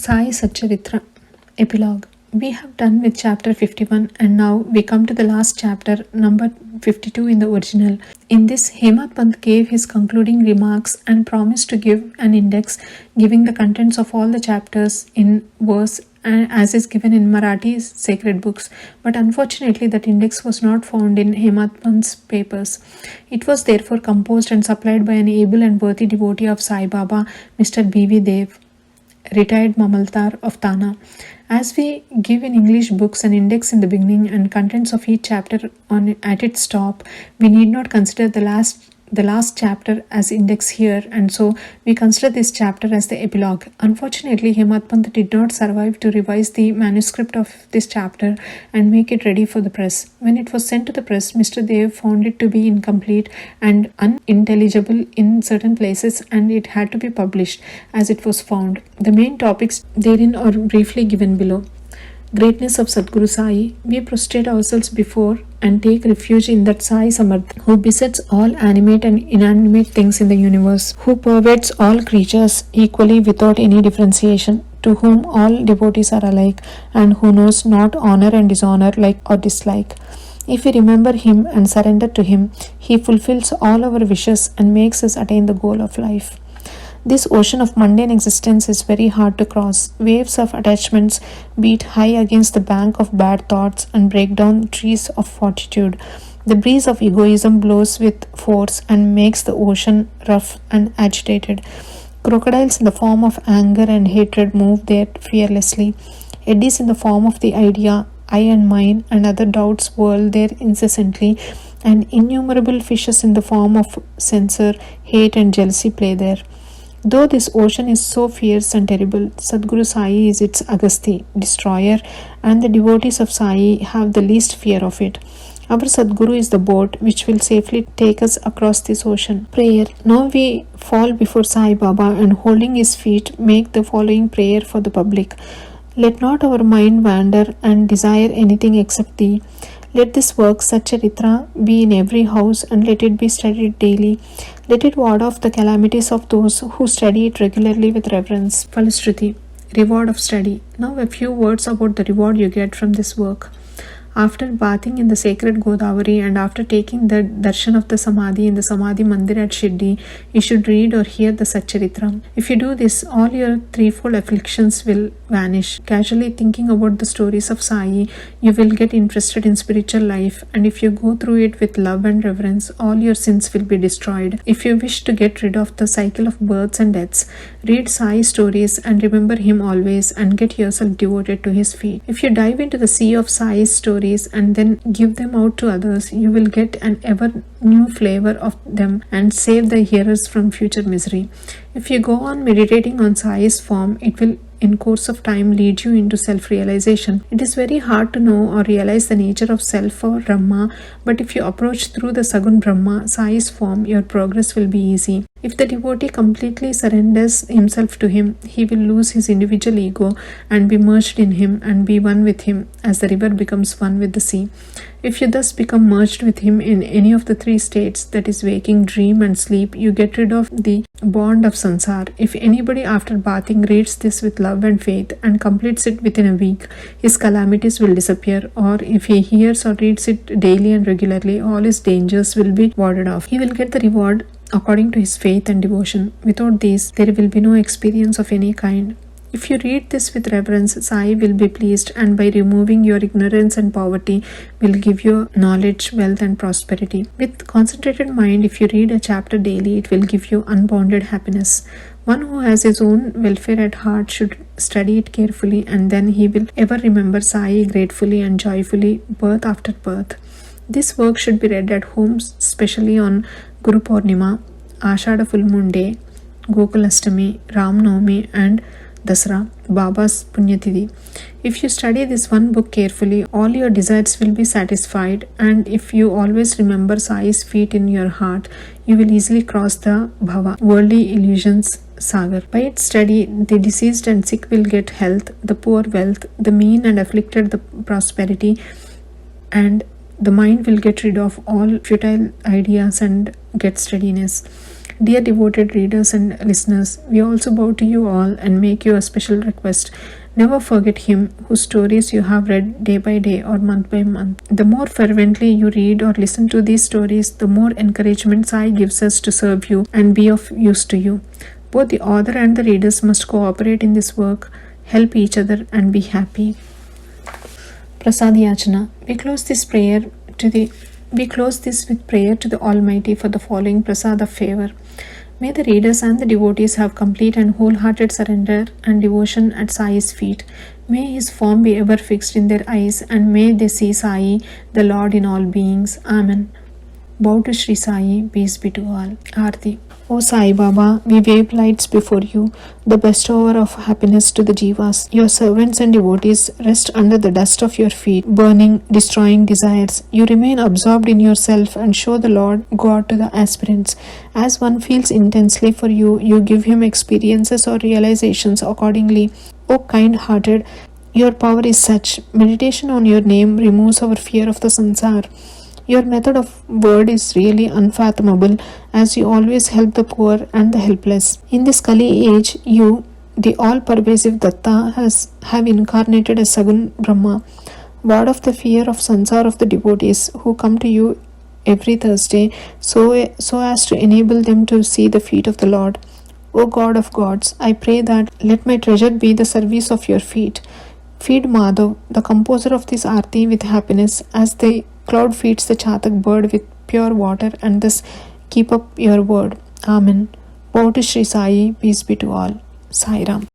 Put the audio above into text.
Sai Satcharitra Epilogue. We have done with chapter 51 and now we come to the last chapter, number 52 in the original. In this, Hemad Pant gave his concluding remarks and promised to give an index giving the contents of all the chapters in verse as is given in Marathi sacred books, but unfortunately that index was not found in Hemad Pant's papers. It was therefore composed and supplied by an able and worthy devotee of Sai Baba, Mr. B.V. Dev, retired Mamaltar of Tana. As we give in English books an index in the beginning and contents of each chapter at its top, we need not consider the last chapter as index here, and so we consider this chapter as the epilogue. Unfortunately, Hemad Pant did not survive to revise the manuscript of this chapter and make it ready for the press. When it was sent to the press, Mr. Dev found it to be incomplete and unintelligible in certain places, and it had to be published as it was found. The main topics therein are briefly given below. Greatness of Sadguru Sai. We prostrate ourselves before and take refuge in that Sai Samarth, who besets all animate and inanimate things in the universe, who pervades all creatures equally without any differentiation, to whom all devotees are alike, and who knows not honor and dishonor, like or dislike. If we remember him and surrender to him, he fulfills all our wishes and makes us attain the goal of life. This ocean of mundane existence is very hard to cross. Waves of attachments beat high against the bank of bad thoughts and break down trees of fortitude. The breeze of egoism blows with force and makes the ocean rough and agitated. Crocodiles in the form of anger and hatred move there fearlessly. Eddies in the form of the idea, I and mine, and other doubts whirl there incessantly, and innumerable fishes in the form of censor, hate, and jealousy play there. Though this ocean is so fierce and terrible, Sadguru Sai is its Agasti, destroyer, and the devotees of Sai have the least fear of it. Our Sadguru is the boat which will safely take us across this ocean. Prayer. Now we fall before Sai Baba and holding his feet make the following prayer for the public. Let not our mind wander and desire anything except Thee. Let this work, Satcharitra, be in every house and let it be studied daily. Let it ward off the calamities of those who study it regularly with reverence. Falashruti. Reward of study. Now a few words about the reward you get from this work. After bathing in the sacred Godavari and after taking the darshan of the Samadhi in the Samadhi Mandir at Shirdi, you should read or hear the Satcharitra. If you do this, all your threefold afflictions will vanish. Casually thinking about the stories of Sai, you will get interested in spiritual life, and if you go through it with love and reverence, all your sins will be destroyed. If you wish to get rid of the cycle of births and deaths, read Sai stories and remember him always and get yourself devoted to his feet. If you dive into the sea of Sai's stories and then give them out to others, you will get an ever new flavor of them and save the hearers from future misery. If you go on meditating on Sai's form, it will in course of time lead you into self-realization. It is very hard to know or realize the nature of self or Brahma, but if you approach through the Sagun Brahma, Sai's form, your progress will be easy. If the devotee completely surrenders himself to him, he will lose his individual ego and be merged in him and be one with him as the river becomes one with the sea. If you thus become merged with him in any of the three states, that is waking, dream and sleep, you get rid of the bond of sansar. If anybody after bathing reads this with love and faith and completes it within a week, his calamities will disappear, or if he hears or reads it daily and regularly, all his dangers will be warded off. He will get the reward according to his faith and devotion. Without these, there will be no experience of any kind. If you read this with reverence, Sai will be pleased, and by removing your ignorance and poverty, will give you knowledge, wealth and prosperity. With concentrated mind, if you read a chapter daily, it will give you unbounded happiness. One who has his own welfare at heart should study it carefully, and then he will ever remember Sai gratefully and joyfully, birth after birth. This work should be read at home, especially on Guru Purnima, Ashada Full Moon Day, Gokulashtami, Ram Navami and Dasra, Baba's Punyatidi. If you study this one book carefully, all your desires will be satisfied, and if you always remember Sai's feet in your heart, you will easily cross the Bhava, worldly illusions sagar. By its study, the deceased and sick will get health, the poor wealth, the mean and afflicted the prosperity, and the mind will get rid of all futile ideas and get steadiness. Dear devoted readers and listeners, we also bow to you all and make you a special request. Never forget him whose stories you have read day by day or month by month. The more fervently you read or listen to these stories, the more encouragement Sai gives us to serve you and be of use to you. Both the author and the readers must cooperate in this work, help each other, and be happy. Prasad Yachana. We close this with prayer to the Almighty for the following prasad of favor. May the readers and the devotees have complete and wholehearted surrender and devotion at Sai's feet. May his form be ever fixed in their eyes, and may they see Sai, the Lord in all beings. Amen. Bow to Sri Sai, peace be to all. Aarti. O Sai Baba, we wave lights before you, the bestower of happiness to the Jivas. Your servants and devotees rest under the dust of your feet, burning, destroying desires. You remain absorbed in yourself and show the Lord God to the aspirants. As one feels intensely for you, you give him experiences or realizations accordingly. O kind-hearted, your power is such. Meditation on your name removes our fear of the sansar. Your method of word is really unfathomable, as you always help the poor and the helpless. In this Kali age, you, the all-pervasive Datta, have incarnated as Sagun Brahma, ward of the fear of sansar of the devotees who come to you every Thursday, so as to enable them to see the feet of the Lord. O God of gods, I pray that let my treasure be the service of your feet. Feed Madhav, the composer of this Aarti, with happiness, as the cloud feeds the Chatak bird with pure water, and thus keep up your word. Amen. Bow to Sri Sai, peace be to all. Sai Ram.